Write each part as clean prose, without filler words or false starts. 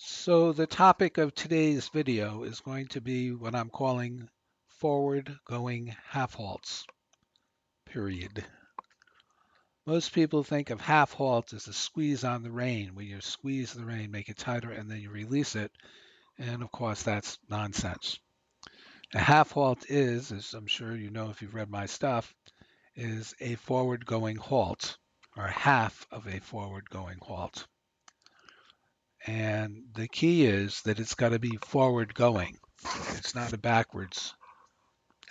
So the topic of today's video is going to be what I'm calling forward-going half-halts, period. Most people think of half-halt as a squeeze on the rein, where you squeeze the rein, make it tighter, and then you release it. And of course, that's nonsense. A half-halt is, as I'm sure you know if you've read my stuff, is a forward-going halt, or half of a forward-going halt. And the key is that it's got to be forward going. It's not a backwards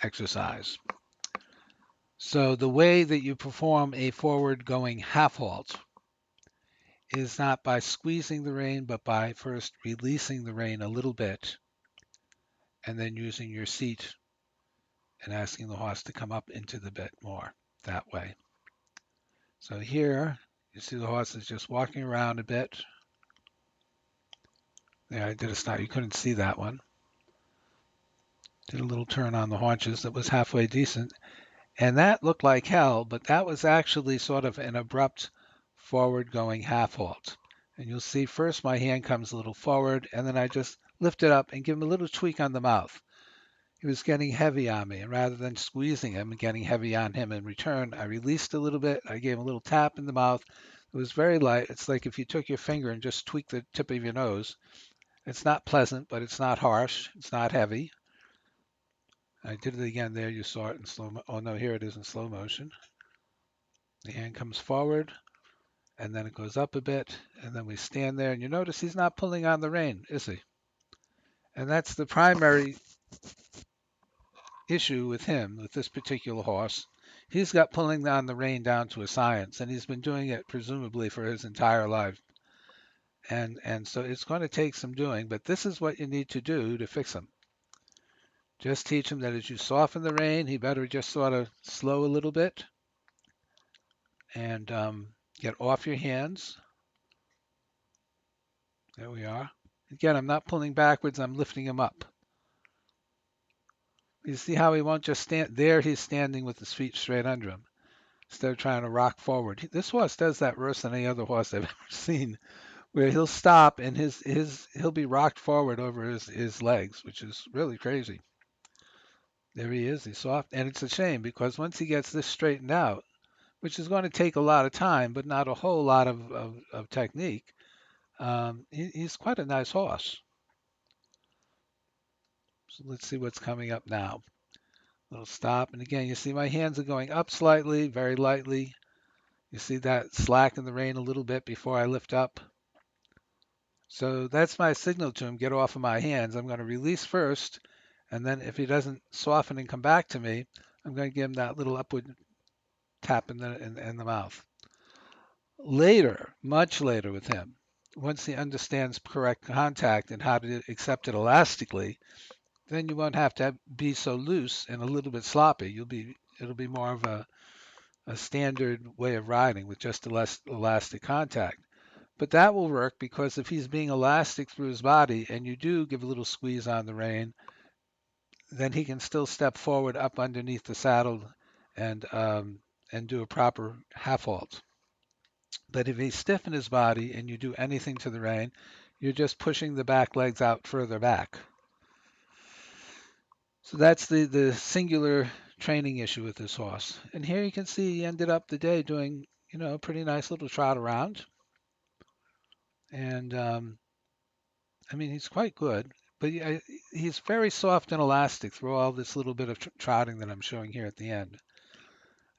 exercise. So the way that you perform a forward going half halt is not by squeezing the rein, but by first releasing the rein a little bit and then using your seat and asking the horse to come up into the bit more that way. So here you see the horse is just walking around a bit. There, I did a stop. You couldn't see that one. Did a little turn on the haunches that was halfway decent. And that looked like hell, but that was actually sort of an abrupt forward-going half halt. And you'll see first my hand comes a little forward, and then I just lift it up and give him a little tweak on the mouth. He was getting heavy on me, and rather than squeezing him and getting heavy on him in return, I released a little bit. I gave him a little tap in the mouth. It was very light. It's like if you took your finger and just tweaked the tip of your nose. It's not pleasant, but it's not harsh. It's not heavy. I did it again there. You saw it in slow mo. Oh, no, here it is in slow motion. The hand comes forward, and then it goes up a bit, and then we stand there, and you notice he's not pulling on the rein, is he? And that's the primary issue with him, with this particular horse. He's got pulling on the rein down to a science, and he's been doing it presumably for his entire life. And so it's going to take some doing, but this is what you need to do to fix him. Just teach him that as you soften the rein, he better just sort of slow a little bit and get off your hands. There we are. Again, I'm not pulling backwards, I'm lifting him up. You see how he won't just stand there? He's standing with his feet straight under him instead of trying to rock forward. This horse does that worse than any other horse I've ever seen, where he'll stop and he'll be rocked forward over his legs, which is really crazy. There he is. He's soft, and it's a shame because once he gets this straightened out, which is going to take a lot of time, but not a whole lot of technique, he's quite a nice horse. So let's see what's coming up now. Little stop. And again, you see my hands are going up slightly, very lightly. You see that slack in the rein a little bit before I lift up. So that's my signal to him, get off of my hands. I'm going to release first, and then if he doesn't soften and come back to me, I'm going to give him that little upward tap in the mouth. Later, much later with him, once he understands correct contact and how to accept it elastically, then you won't have to be so loose and a little bit sloppy. It'll be more of a standard way of riding with just less elastic contact. But that will work because if he's being elastic through his body and you do give a little squeeze on the rein, then he can still step forward up underneath the saddle and do a proper half halt. But if he's stiff in his body and you do anything to the rein, you're just pushing the back legs out further back. So that's the singular training issue with this horse. And here you can see he ended up the day doing, a pretty nice little trot around. And I mean, he's quite good, but he's very soft and elastic through all this little bit of trotting that I'm showing here at the end.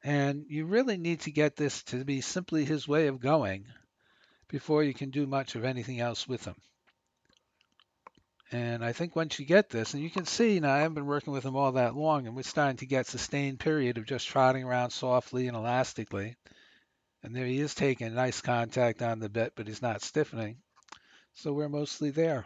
And you really need to get this to be simply his way of going before you can do much of anything else with him. And I think once you get this, and you can see now I haven't been working with him all that long, and we're starting to get sustained period of just trotting around softly and elastically. And there he is taking nice contact on the bit, but he's not stiffening. So we're mostly there.